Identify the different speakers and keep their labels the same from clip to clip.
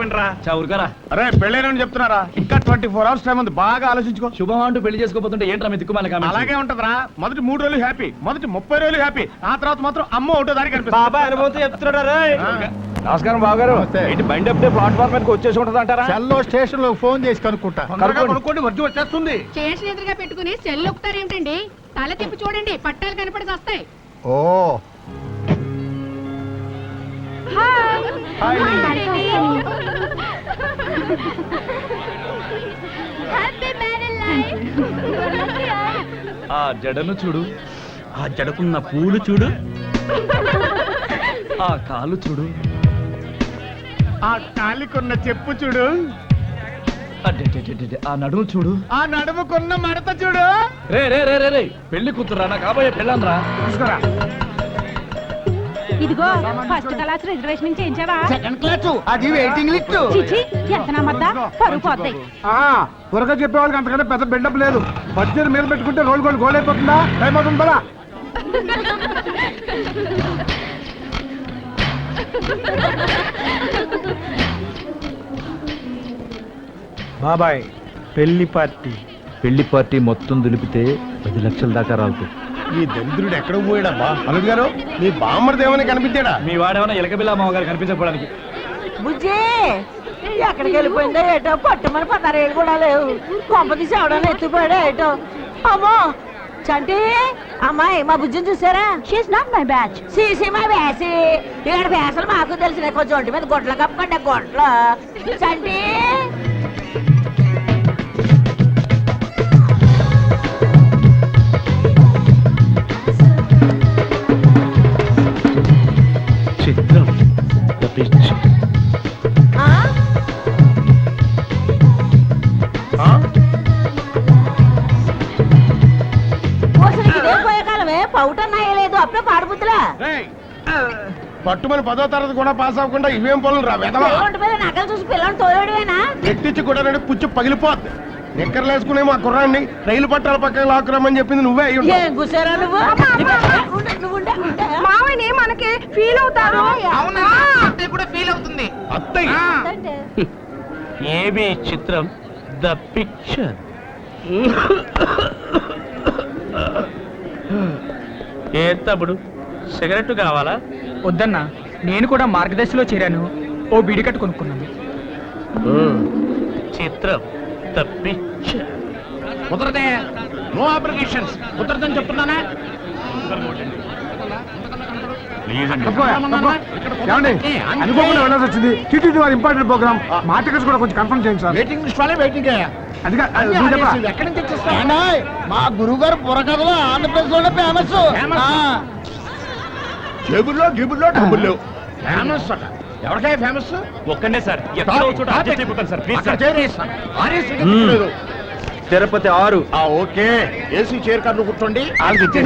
Speaker 1: వినరా
Speaker 2: చౌరుగారా.
Speaker 1: అరే పెళ్ళైనని చెప్తున్నారా ఇంకా 24 hours టైం ఉంది బాగా ఆలోచించుకో
Speaker 2: శుభం అంటూ పెళ్లి చేసుకోబోతుంటే ఏంట్రా మీ దిక్కుమాల కామెంట్స్?
Speaker 1: అలాగే ఉంటదిరా మొదటి 3 రోజులు హ్యాపీ మొదటి 30 రోజులు హ్యాపీ ఆ తర్వాత మాత్రం అమ్మ ఒకటో దానికి కనిపిస్తుంది
Speaker 3: బాబా అనుభవంతో చెప్తున్నాడు.
Speaker 1: నమస్కారం బాబు గారు
Speaker 3: ఏంటి బండి అప్పుడే ప్లాట్ఫామ్ మీదకి వచ్చేసి ఉంటది అంటారా?
Speaker 1: సెల్లో స్టేషన్ లో ఫోన్ చేసి కనుక్కుంటా కనుక్కోండి వర్జు వచ్చేస్తుంది
Speaker 4: స్టేషన్ ఎదురుగా పెట్టుకుని సెల్ ఒక్కుతారు ఏమిటండి? తల తిప్పి చూడండి, పట్టాలు కనపడి వస్తాయి.
Speaker 1: ఓ
Speaker 2: ఆ జడను చూడు, ఆ జడకున్న పూలు చూడు, ఆ కాలు చూడు,
Speaker 1: ఆ కాలికున్న చెప్పు చూడు,
Speaker 2: అడ్డెడ్డెడ్డెడ్డె, ఆ నడుము చూడు,
Speaker 1: ఆ నడుముకున్న మడత చూడు.
Speaker 2: రే రే రే రే రే పెళ్లి కూతురా నా కాబోయే పెళ్ళాంద్రా.
Speaker 1: తీసుకురా
Speaker 4: ఇదిగో ఫస్ట్ క్లాస్ రిజర్వేషన్ చేయించావా?
Speaker 1: సెకండ్ క్లాస్ అది వెయిటింగ్ లిస్ట్.
Speaker 4: చిచి ఎంత నమ్మద్దా, పరుగు పోతాయి.
Speaker 1: త్వరగా చెప్పే వాళ్ళకి అంతకంటే పెద్ద బిల్డప్ లేదు. బడ్జెట్ మీద పెట్టుకుంటే రోల్ గోల్ గోల్ అయిపోతుందా? టైం అవుతుంది పదా. బాబాయ్ పెళ్లి పార్టీ
Speaker 5: మొత్తం దులిపితే 10 లక్షల దాకా రాదు.
Speaker 1: ఈ దరిద్రుడు ఎక్కడ పోయాడమ్మా? అలుగు గారు మీ బామ్మర్ది ఏమైనా కనిపించాడా?
Speaker 2: మీ వాడేమన్నా ఎలకబిల్ల మామగారు కనిపించకపోవడానికి.
Speaker 6: బుజ్జి ఎక్కడికి వెళ్ళిపోయిందో ఏటో పట్టుమని 16 ఏళ్ళు కూడా లేవు. కొంప తీసి ఎవడన్నా ఎత్తుపోయాడో ఏటో. అమ్మో చంటి అమ్మాయి మా బుజ్జిని చూసారా? She's not my batch. CC my batch. ఇక్కడ బ్యాసలు మాకు తెలిసిన కొంచెం ఒంటి మీద గొడ్ల కప్పకండి గొడ్ల. చంటి
Speaker 5: చిత్రం తప్పించు.
Speaker 6: పోయే కాలమే పౌటన్నాయలేదు అప్పుడే పాడుబుద్దులా.
Speaker 1: పట్టుమని 10వ తరగతి కూడా పాస్ అవ్వకుండా ఇవేం పనులు రా వెదవా.
Speaker 6: ఒంటి మీద నగలు చూసి పిల్లల్ని తోలేడువేనా?
Speaker 1: ఎట్టించి కూడా పుచ్చు పగిలిపోద్ది. నిక్కర్లు వేసుకునే మా కుర్రాన్ని రైలు పట్టాల పక్కన లాక్కురామని చెప్పింది నువ్వే అయ్యి ఉంటావు.
Speaker 6: ఏం కూసారా నువ్వు?
Speaker 4: మావయ్యని మనకి ఫీల్ అవుతారు.
Speaker 7: అవునా అత్తయ్య కూడా ఫీల్ అవుతుంది.
Speaker 1: అత్తయ్య
Speaker 5: ఏబి చిత్రం ద పిక్చర్. ఏ తమ్ముడు సిగరెట్ కావాలా?
Speaker 3: వద్దన్నా, నేను కూడా మార్గదర్శిలో చేరాను. ఓ బీడికట్టు కొనుక్కున్నాను.
Speaker 5: చిత్రం ద పిక్చర్.
Speaker 7: కుదరదే, నో అప్లికేషన్స్ కుదరదని చెప్తున్నానా?
Speaker 1: అనుకోకుండా వెళ్ళాల్సి వచ్చింది. టీటీడీ వారి ఇంపార్టెంట్ ప్రోగ్రామ్ మా టికెట్స్ కూడా కొంచెం కన్ఫర్మ్ చేయండి సార్.
Speaker 7: వెయిటింగ్ లిస్ట్ వాళ్ళే వెయిటింగ్. ఎక్కడి నుంచి తెచ్చిస్తా?
Speaker 1: మా గురువు గారు బుర్రకథలో ఆంధ్రప్రదేశ్ లోనే ఫేమస్. జేబుల్లో గిబుల్లో డబ్బులు లేవు.
Speaker 7: ఫేమస్ అట. ఎవరికై ఫేమస్?
Speaker 2: ఒక్కనే సార్, ఎక్కడో చోట అడ్జస్ట్ అయిపోతాను sir, please sir.
Speaker 5: Tirupati 6.
Speaker 1: Okay AC chair కార్లు కూర్చోండి.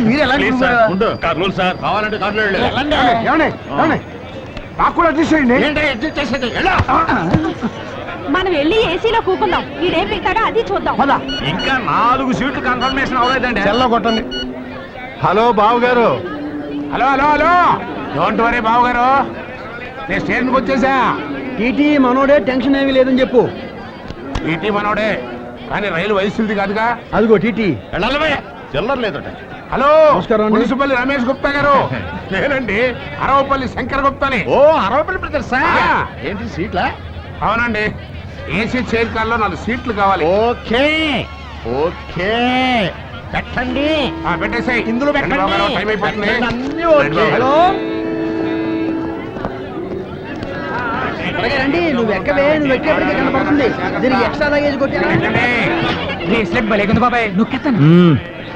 Speaker 7: మీరు ఎలా
Speaker 2: ప్లీజ్ సార్, కర్నూలు సార్.
Speaker 7: కావాలంటే కార్లు
Speaker 1: నాకు కూడా అడ్జస్ట్ చేయండి.
Speaker 7: అడ్జస్ట్ చేసేది.
Speaker 4: మనం వెళ్ళి ఏసీలో కూకుందాం. ఈడేం పెట్టాడో అది చూద్దాం.
Speaker 2: ఇంకా 4 సీట్లు కన్ఫర్మేషన్ అవ్వలేదండి.
Speaker 1: సెల్లో కొట్టండి. హలో బాబు గారు.
Speaker 7: Hello hello hello, don't worry బాబు గారు, నేను స్టేషన్కి వచ్చేసా.
Speaker 3: టీటీ మనోడే, టెన్షన్ ఏమీ లేదని చెప్పు.
Speaker 7: ఈటీ మనోడే, కానీ రైలు వయసుది కాదుగా.
Speaker 3: అదిగో టీటీ.
Speaker 1: చిల్లర లేదట.
Speaker 7: హలో
Speaker 3: నమస్కారం అండి.
Speaker 7: మున్సిపల్లి రమేష్ గుప్తా గారు. నేనండి అరవపల్లి శంకర్ గుప్తాని.
Speaker 1: ఓ అరవపల్లి బ్రదర్సా? ఏంటి సీట్లా?
Speaker 7: అవునండి, ఏసీ చైర్ కార్ లో 4 సీట్లు కావాలి.
Speaker 1: ఓకే ఓకే పెట్టండి.
Speaker 7: పెట్టేసాయి.
Speaker 1: ఇందులో పెట్టండి.
Speaker 7: టైం అయిపోతుంది.
Speaker 1: అన్నీ ఓకే.
Speaker 3: హలో రండి, నువ్వు ఎక్కవే, నువ్వు ఎక్కేపటికే కనపడుతుంది. దీనికి ఎక్స్ట్రా లగేజ్ కొట్టి బాబాయ్ నొక్కేస్తాను.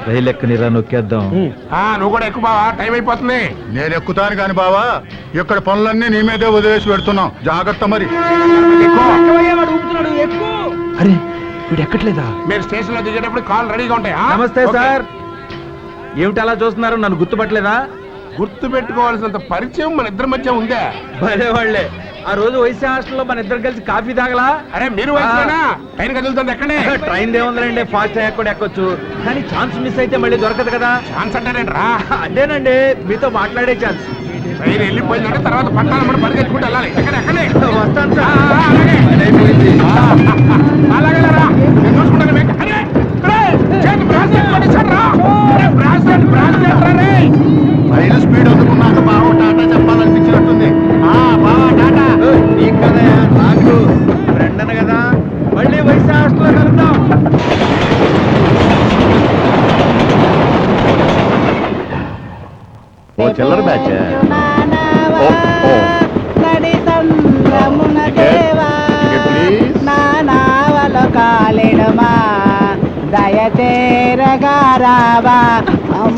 Speaker 5: రైలు ఎక్కనిరా, నొక్కేద్దాం.
Speaker 7: నువ్వు కూడా ఎక్కువ బావా, టైం అయిపోతుంది.
Speaker 8: నేను ఎక్కుతాను కాని బావా, ఇక్కడ పనులన్నీ నీ మీదే వదిలేసి పెడుతున్నాం. జాగ్రత్త మరి.
Speaker 3: ఊపుతున్నాడు, ఎక్కువ.
Speaker 5: అరే వీడు ఎక్కట్లేదా?
Speaker 7: మీరు స్టేషన్ లో దిగేటప్పుడు కాల్ రెడీగా ఉంటాయి.
Speaker 5: నమస్తే సార్. ఏమిటి అలా చూస్తున్నారు? నన్ను గుర్తుపట్టలేదా?
Speaker 7: గుర్తు పెట్టుకోవాల్సినంత పరిచయం మన ఇద్దరి మధ్య ఉందే.
Speaker 5: భలే వాళ్ళే. ఆ రోజు వైసీ హాస్టల్లో మన ఇద్దరు కలిసి కాఫీ తాగలా?
Speaker 7: అరే మీరు వయసునా? ట్రైన్ కదులుతుంది ఎక్కడే.
Speaker 5: ట్రైన్ ఏముందండి, ఫాస్ట్ అయ్యాక కూడా ఎక్కొచ్చు. కానీ ఛాన్స్ మిస్ అయితే మళ్ళీ దొరకదు కదా.
Speaker 7: ఛాన్స్ అంటారేంట్రా?
Speaker 5: అదేనండి, మీతో మాట్లాడే ఛాన్స్.
Speaker 7: ట్రైన్ వెళ్ళిపోయిందంటే తర్వాత పట్టాలి మనం పరిగెత్తుకుంటూ వెళ్ళాలి ఎక్కడే
Speaker 1: వస్తాను
Speaker 7: ఆ,
Speaker 1: సార్.
Speaker 7: ఆ, అలాగే అలాగే రా. నేను చూసుకుంటాను మీకు. అరే, రేయ్, చేతి బ్రాస్లెట్ కొట్టేశాడు రా. రేయ్, బ్రాస్లెట్ రా రేయ్.
Speaker 8: రైలు స్పీడ్ అందుకున్నాక బావ టాటా చెప్పాలనిపించినట్టుంది. బావ టాటా.
Speaker 1: నీకు కదయ్యా, నాకు ఫ్రెండ్ అన్న కదా. మళ్ళీ వైసా హాస్టల్లో కలుద్దాం.
Speaker 8: ఓ చిల్లర బ్యాచ్.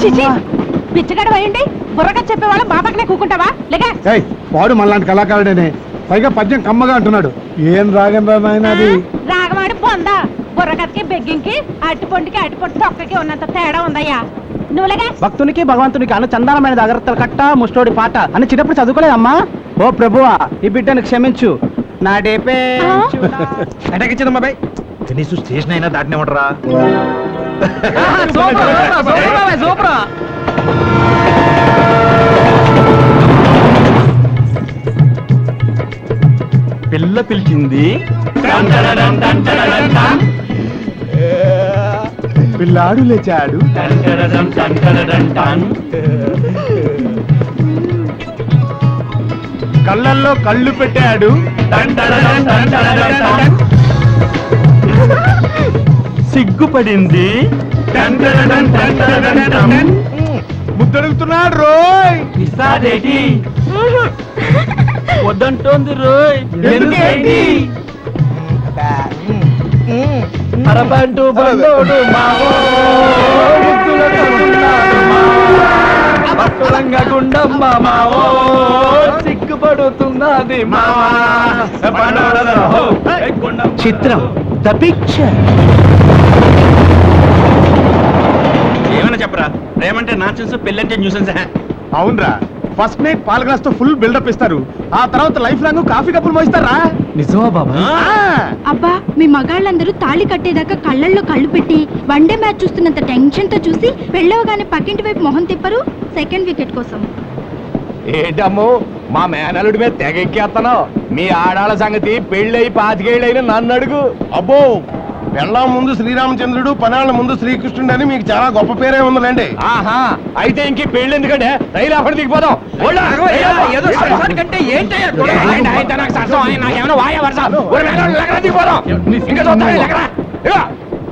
Speaker 4: చిచి పిచ్చగడ అయ్యండి బుర్రగా చెప్పేవాళ్ళం బాబాకినే కూకుంటావా లేక
Speaker 1: వాడు మళ్ళాంటి కళాకారుడేనే, పైగా పద్యం కమ్మగా అంటున్నాడు. ఏం రాగం రా నాయన అది.
Speaker 4: రాగమాడి పొందా బుర్రకథకి బెగ్గింకి అట్టుపొండికి అట్టుపొండి తొక్కకి ఉన్నంత తేడా ఉందయ్యా నువ్వులేగా.
Speaker 3: భక్తునికి భగవంతునికి అన్న చందానమైన జాగ్రత్తలు కట్ట ముష్టోడి పాట అని చిన్నప్పుడు చదువుకోలేదమ్మా. ఓ ప్రభువా ఈ బిడ్డను క్షమించు నా డేపే
Speaker 1: అటకిచ్చింది బాబాయ్. కనీసం స్టేషన్ అయినా దాటినే ఉంటారా.
Speaker 3: సూపర్.
Speaker 2: పిల్ల పిలిచింది
Speaker 1: పిల్లాడు లేచాడు. కళ్ళల్లో కళ్ళు పెట్టాడు.
Speaker 2: సిగ్గుపడింది
Speaker 1: ముద్దడుగుతున్నాడు రోయ్.
Speaker 2: ఇస్తాదేటి వద్దంటోంది రోయ్. ఎందుకేంటి అరబంటు బండోడు మావోడంగా గుండమ్మ మావో సిగ్గుపడుతున్నది చిత్రం ద పిక్చర్. ఏమన్నా చెప్పరా, ప్రేమంటే నాన్సెన్స్, పెళ్ళంటే న్యూసెన్స్.
Speaker 1: అవునరా, ఫస్ట్ నైట్ పాల గ్లాస్ తో ఫుల్ బిల్డప్ ఇస్తారు. ఆ తర్వాత లైఫ్ లాంగ్ కాఫీ కప్పులు మోయిస్తారా.
Speaker 3: నిజమా బాబా?
Speaker 9: అబ్బా మీ మగాళ్ళందరూ తాళి కట్టేదాకా కళ్ళల్లో కళ్ళు పెట్టి వన్డే మ్యాచ్ చూస్తున్నంత టెన్షన్ తో చూసి పెళ్ళవగానే పక్కింటి వైపు మొహం తిప్పరు సెకండ్ వికెట్ కోసం.
Speaker 1: ఏంటమ్మో మా మేనలుడి మీద తెగ ఎక్కేస్తాను. మీ ఆడాళ్ళ సంగతి పెళ్ళయి 25 ఏళ్ళైనా నన్ను అడుగు. అబ్బో, పెళ్ళాం ముందు శ్రీరామచంద్రుడు, పనాళ్ళ ముందు శ్రీకృష్ణుడు అని మీకు చాలా గొప్ప పేరే ఉందండి. ఆహా, అయితే ఇంక పెళ్లి ఎందుకంటే రైలు అక్కడ దిగిపోదాం.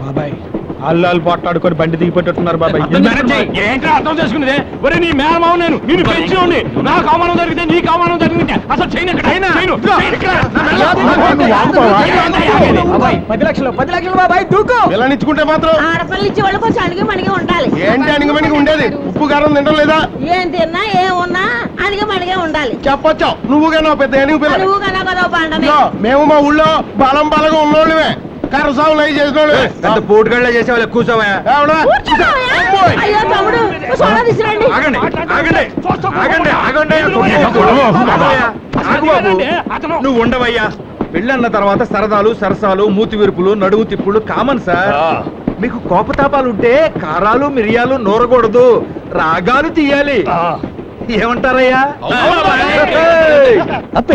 Speaker 1: బాబాయ్ అల్లాలు పోట్లాడుకొని బండి దిగిపోతున్నారు బాబాయ్. ఏంట్రా అర్థం చేసుకునేది? ఒరే నీ మేనమావ నేను నిన్ను పెంచి ఉండి నాకు అవమానం జరిగితే నీకు అవమానం జరిగితే అసలు చేయను.
Speaker 3: 10 లక్షలు బాబాయ్ దూకు.
Speaker 1: పిల్లనిచ్చుకుంటే మాత్రం
Speaker 6: ఆడపిల్లలు ఇచ్చే వాళ్ళు కొంచెం అణిగి మణిగి ఉండాలి.
Speaker 1: ఏంటి అణిగిమణిగి ఉండేది? ఉప్పు కారం తింటం లేదా?
Speaker 6: ఏం తిన్నా ఏం ఉన్నా అణిగి మణిగే ఉండాలి.
Speaker 1: చెప్పొచ్చావు నువ్వుగా పెద్ద ఎనిగి పిల్ల.
Speaker 6: నువ్వు కన్నా కదా బండని.
Speaker 1: ఇదిగో, మేము మా ఊళ్ళో బలం బలంగా ఉన్నోళ్ళమే. కరసాములు అవి చేసిన వాళ్ళు పోటుగాళ్ళే చేసేవాళ్ళు. కూర్చోవా.
Speaker 6: అయ్యో తమ్ముడు సోడా తీసుకురండి.
Speaker 1: నువ్వు ఉండవయ్యా. పెళ్ళన్న తర్వాత సరదాలు, సరసాలు, మూతి విరుపులు, నడువు తిప్పులు కామన్ సార్. మీకు కోపతాపాలు ఉంటే కారాలు, మిరియాలు నూరకూడదు, రాగాలు తీయాలి. ఏమంటారయ్యా?